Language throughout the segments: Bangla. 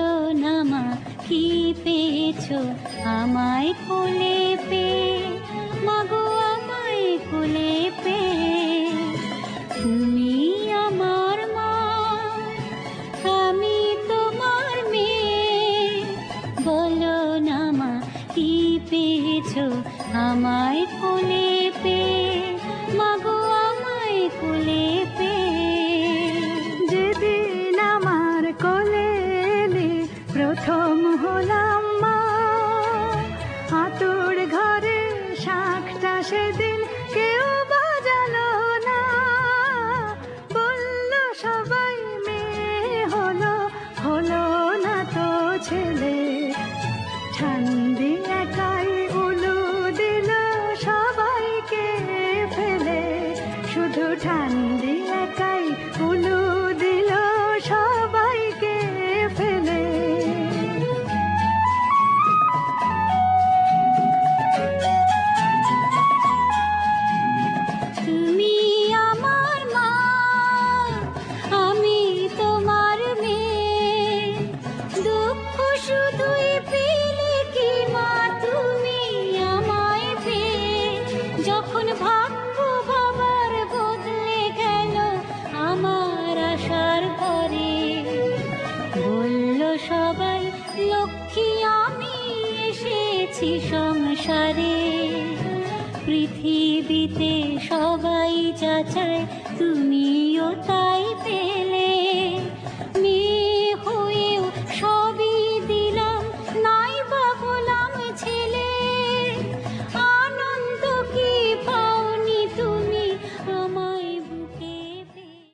বলো না মা কি পেয়েছো আমায় কোলে পেয়ে, মাগো আমায় কোলে পেয়ে। তুমি আমার মা, আমি তোমার মেয়ে, বলো না মা কি পেয়েছো আমায় কোলে পেয়ে, মাগো আমায় কোলে পেয়ে। যেদিন আমার কোলে এলে প্রথম হলাম মা, আতুর ঘরে শাঁখটা সেদিন কেউ বাজালো না। বলল সবাই মেয়ে হলো, হলো না তো ছেলে। ঠান্ডি একাই উলু দিল সবাইকে ফেলে, শুধু ঠান্ডি একাই উলু দিল সবাইকে ফেলে। তুমি আমার মা, আমি তোমার মেয়ে, দুঃখ শুধুই পেলে কি মা তুমি আমায় পেয়ে। যখন ভাগ্য বাবার বদলে গেল আমার আশার ঘরে, বলল সবাই লক্ষ্মী আমি এসেছি সংসারে। পৃথিবীতে সবাই যা চায় তুমিও তাই পেলে, মেয়ে হয়েও সবই দিলাম, নাই বা হলাম ছেলে। আনন্দ কি পাওনি তুমি আমায় বুকে পেয়ে।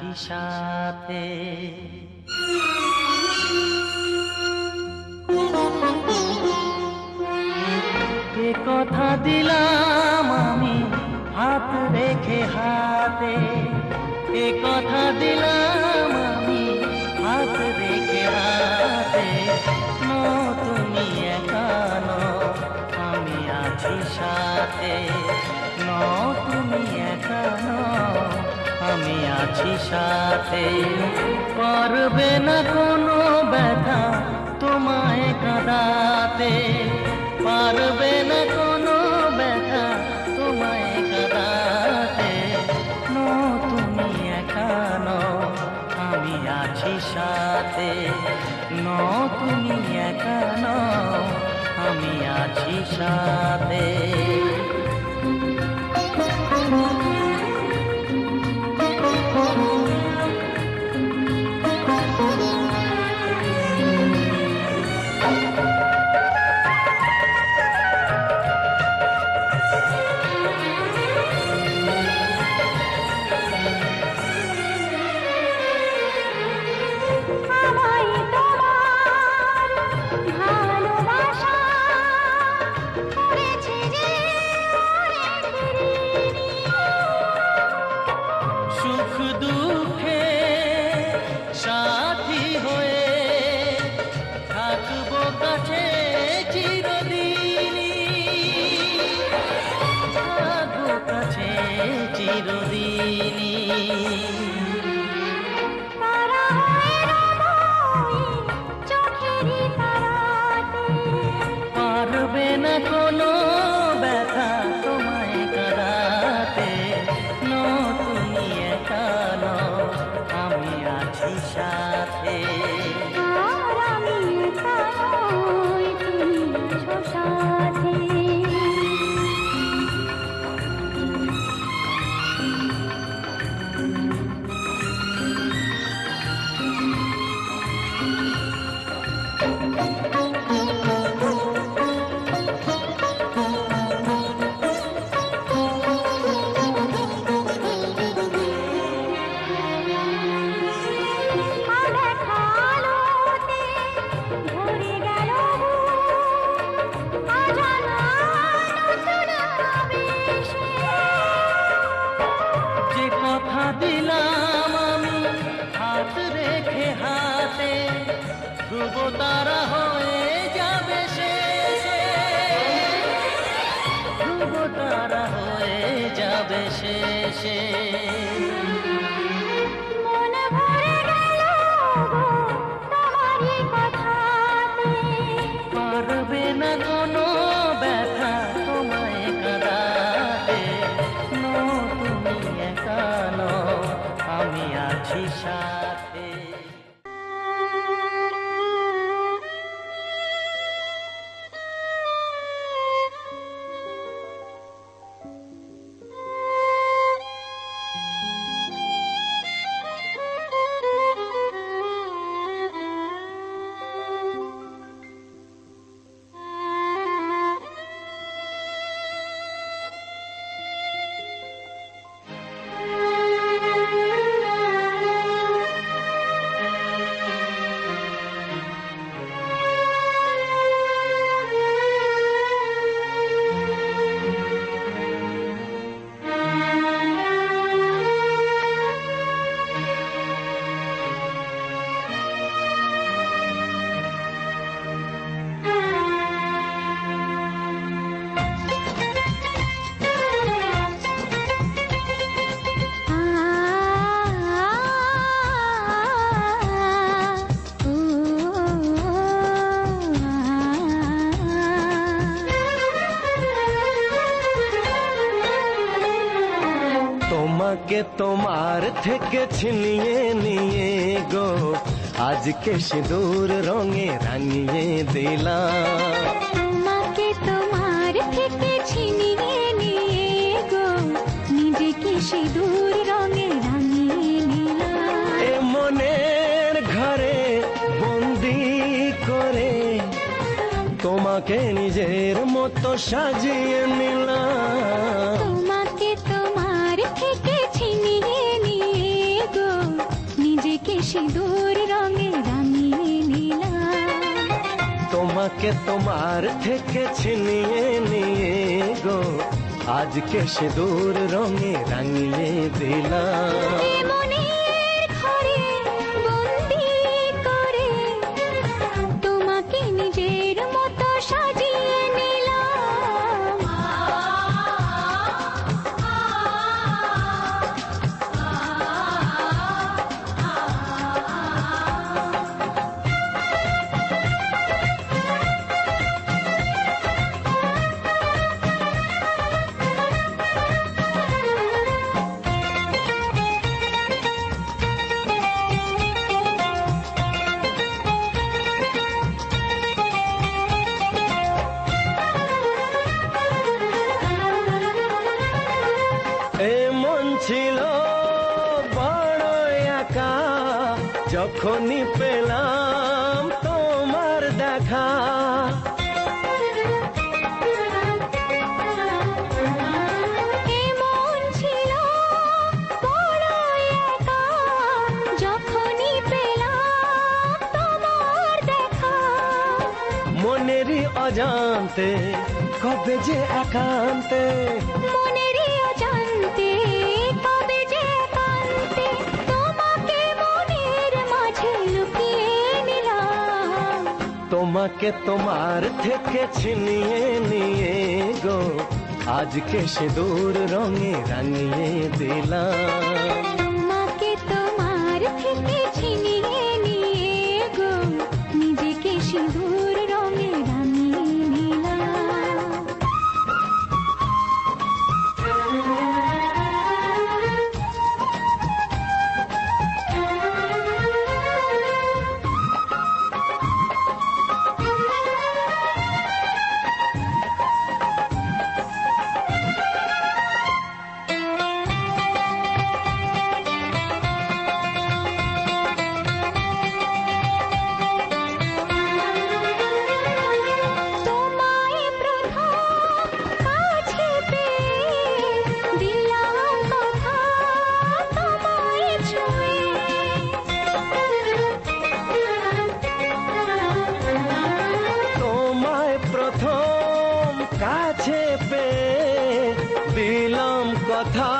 আছি সাথে। এ কথা দিলাম আমি হাত রেখে হাতে, এ কথা দিলাম আমি হাত রেখে হাতে। তুমি একা নও, আমি আছি সাথে। তুমি একা নও, আমি আছি সাথে। পারবে না কোনো ব্যথা তোমায় কাঁদাতে, পারবে না কোনো ব্যথা তোমায় কাঁদাতে। তুমি একা নও, আমি আছি সাথে। তুমি একা নও, আমি আছি সাথে। সুখ দুঃখে সাথী হয়ে থাকবো কাছে চিরদিনই, থাকবো কাছে চিরদিনই। পারবে না কোনো ব্যথা তোমায় কাঁদাতে। তুমি একা নও, আমি আছি সাথে। আমি একা নই, তুমি আছো সাথে। যে কথা দিলাম আমি হাত রেখে হাতে, ধ্রুব তারা হয়ে যাবে শেষে, ধ্রুব তারা হয়ে যাবে শেষে। মন ভরে গেল তোমারই কথাতে। পারবে না কোনো ব্যথা তোমায় কাঁদাতে। তুমি একা নও, আমি আছি সাথে। তোমাকে তোমার থেকে ছিনিয়ে নিয়ে গো আজকে সিঁদুর রঙে রাঙিয়ে দিলাম। তোমাকে তোমার থেকে ছিনিয়ে নিয়ে গো নিজেকে সিঁদুর রঙে রাঙিয়ে নিলাম। এ মনের ঘরে বন্দি করে তোমাকে নিজের মতো সাজিয়ে নিলাম। তোমাকে তোমার থেকে ছিনিয়ে নিয়ে গো সিঁদুর রঙে রাঙিয়ে নিলাম। তোমাকে তোমার থেকে ছিনিয়ে নিয়ে গো আজকে সিঁদুর রঙে রাঙিয়ে দিলাম। এ মনের ঘরে বন্দি করে তোমাকে নিজের মতো সাজিয়ে নিলাম। এ মন ছিল বড় একা যখনই পেলাম তোমার দেখা। এমন ছিল বড় একা যখনই পেলাম তোমার দেখা। মনেরই অজান্তে কবে যে একান্তে মনেরই অজান্তে কবে যে একান্তে তোমাকে মনের মাঝে লুকিয়ে নিলাম। তোমাকে তোমার থেকে ছিনিয়ে নিয়ে গো আজকে সিঁদুর রঙে রাঙিয়ে দিলাম। তোমাকে তোমার থেকে ছিনিয়ে নিয়ে গো নিজেকে সিঁদুর রঙে রাঙিয়ে নিলাম। তোমায় প্রথম কাছে পেয়ে দিলাম কথা তোমায় ছুঁয়ে। তোমায় প্রথম কাছে পেয়ে দিলাম কথা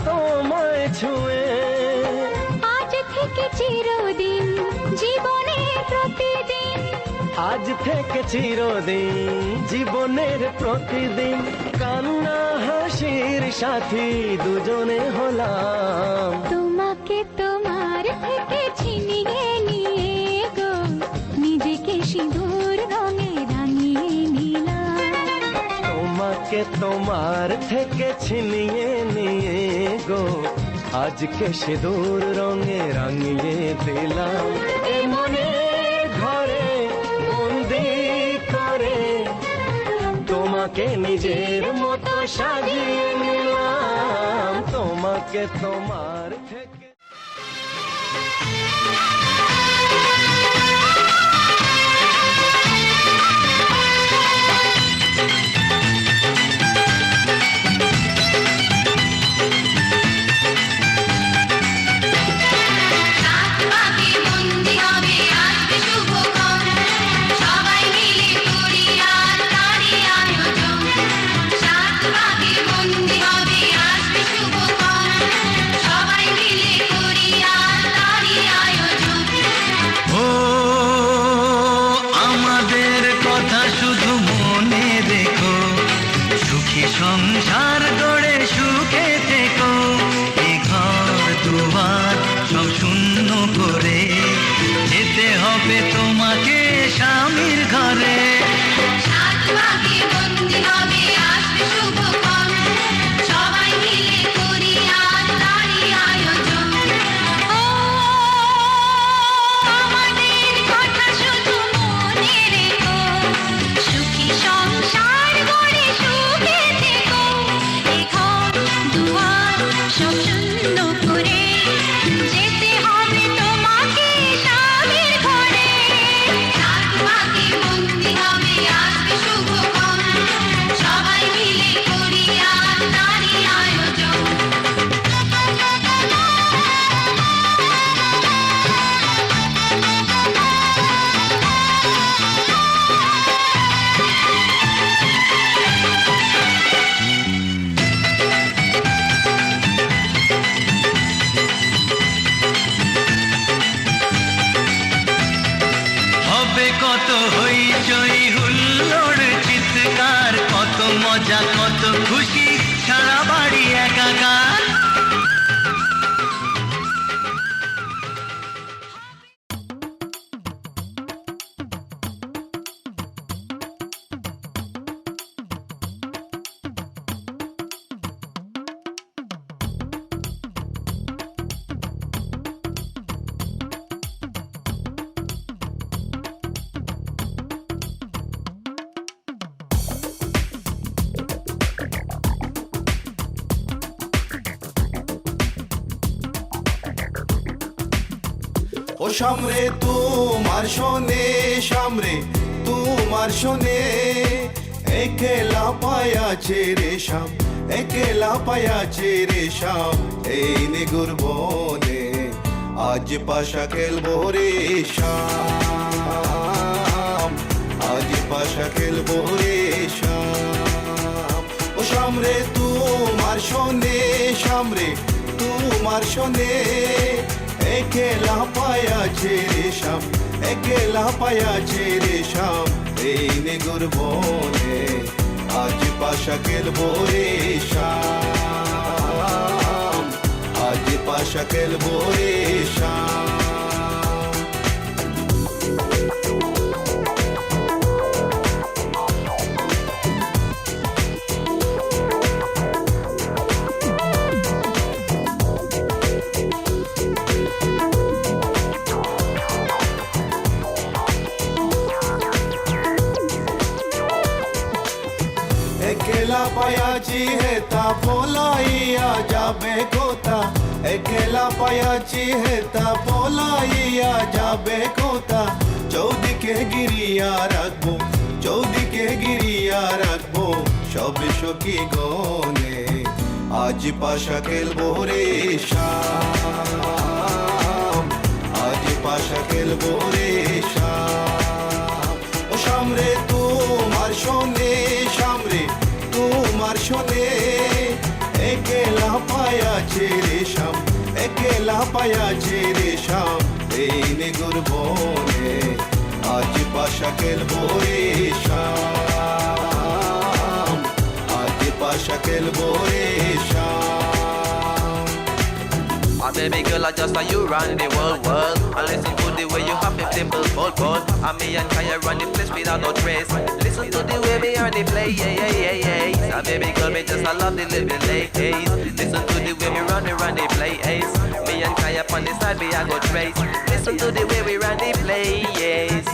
তোমায় ছুঁয়ে। আজ থেকে চিরদিন জীবনের প্রতিদিন আজ থেকে চিরদিন জীবনের প্রতিদিন কান্না হাসির সাথী দুজনে হলাম। তোমাকে তোমার থেকে ছিনিয়ে নিয়ে গো নিজেকে সিঁদুর রঙে রাঙিয়ে নিলাম। তোমাকে তোমার থেকে ছিনিয়ে নিয়ে গো আজকে সিঁদুর রঙে রাঙিয়ে দিলাম। এ মনের ঘরে বন্দি করে তোমাকে নিজের মতো সাজিয়ে নিলাম। তোমাকে তোমার থেকে সংসার গড়ে সুখে থেকো। এ ঘর দুয়ার সব শূন্য করে যেতে হবে তোমাকে স্বামীর ঘরে। হবে কত হইচই হুল্লোড় চিৎকার, কত মজা কত খুশি, সারা বাড়ি একাকার। ও সামরে তোমার শোনে, সামরে তোমার শোনে, একেলা পায়াছে রে শাম, একেলা পায়াছে রে শাম, এই নিগুর বনে আজ পাশা খেলবো রে শাম, আজ পাশা খেলবো রে শাম। ও সামরে তোমার শোনে, সামরে তোমার শোনে, একেলা পায়াছে রে শাম, একেলা পায়াছে রে শাম, এই নিগুর বনে আজ পাশা খেলবো রে শাম, আজ পাশা খেলবো রে শাম। একেলা পায়াছি হেতা পলাইয়া যাবে কোথা, একেলা পায়াছি হেতা পলাইয়া যাবে কোথা, চৌদিকে গিরিয়া রাখবো, চৌদিকে গিরিয়া রাখবো, সবে সখী গনে আজ পাশা খেলবো রে শাম, আজ পাশা খেলবো রে শাম। ও সামরে তোমার শোনে, সামরে তোমার শোনে, একেলা পায়াছে রে শাম, একেলা পায়াছে রে শাম, এই নিগুর বনে আজ পাশা খেলবো রে শাম, আজ পাশা খেলবো রে শাম। Oh baby girl, I just saw you run the world. I listen to the way you have it simple, bold. And me and Kaya run the place without no trace. Listen to the way we are the play, yeah. So baby girl, me just I love the living ladies. Listen to the way we run the play, ace. Me and Kaya on the side, we are go trace. Listen to the way we run the play, yes.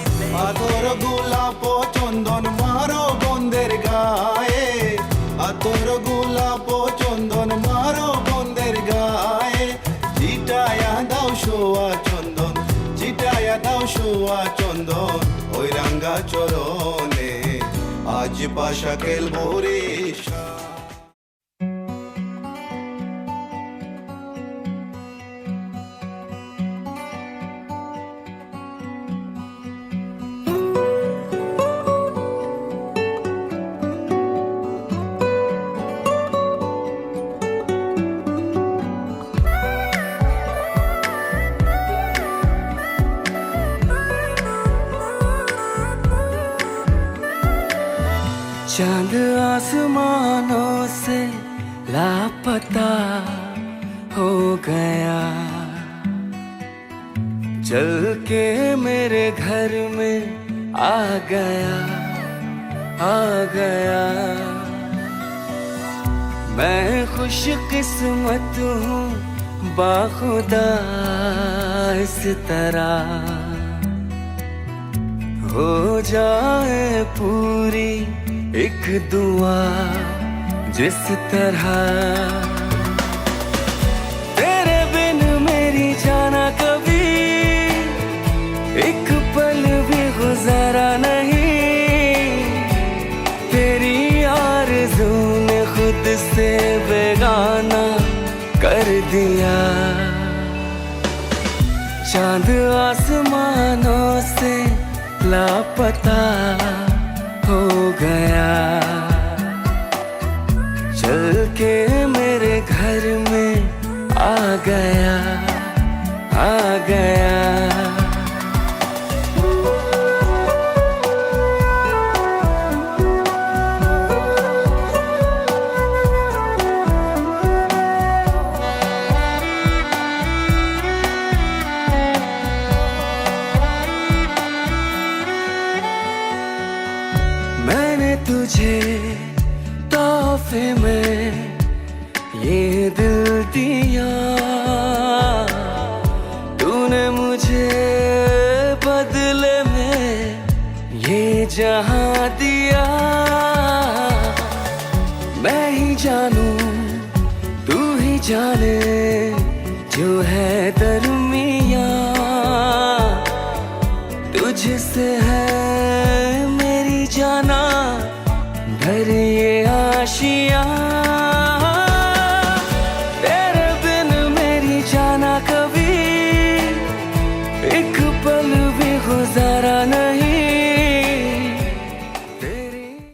আতর গোলাপ চন্দন মারো বন্দের গায়ে, আতর গোলাপ চন্দন মারো বন্দের গায়ে, চিটায়া দাও সোয়া চন্দন, চিটায়া দাও সোয়া চন্দন, ওই রাঙ্গা চরণে আজ পাশা খেলবো রে শাম। चांद आसमानों से लापता हो गया, चल के मेरे घर में आ गया, आ गया। मैं खुश किस्मत हूँ बाखुदा इस तरह हो जाए पूरी एक दुआ जिस तरह। तेरे बिन मेरी जाना कभी एक पल भी गुजारा नहीं, तेरी आरज़ू ने खुद से बेगाना कर दिया। चांद आसमानों से लापता हो गया, चल के मेरे घर में आ गया, आ गया। तुझे तोहफे में ये दिल दिया, तूने मुझे बदले में ये जहां दिया। मैं ही जानूं तू ही जाने जो है दरमिया, तुझसे है मेरी जाना भर ये आशियां।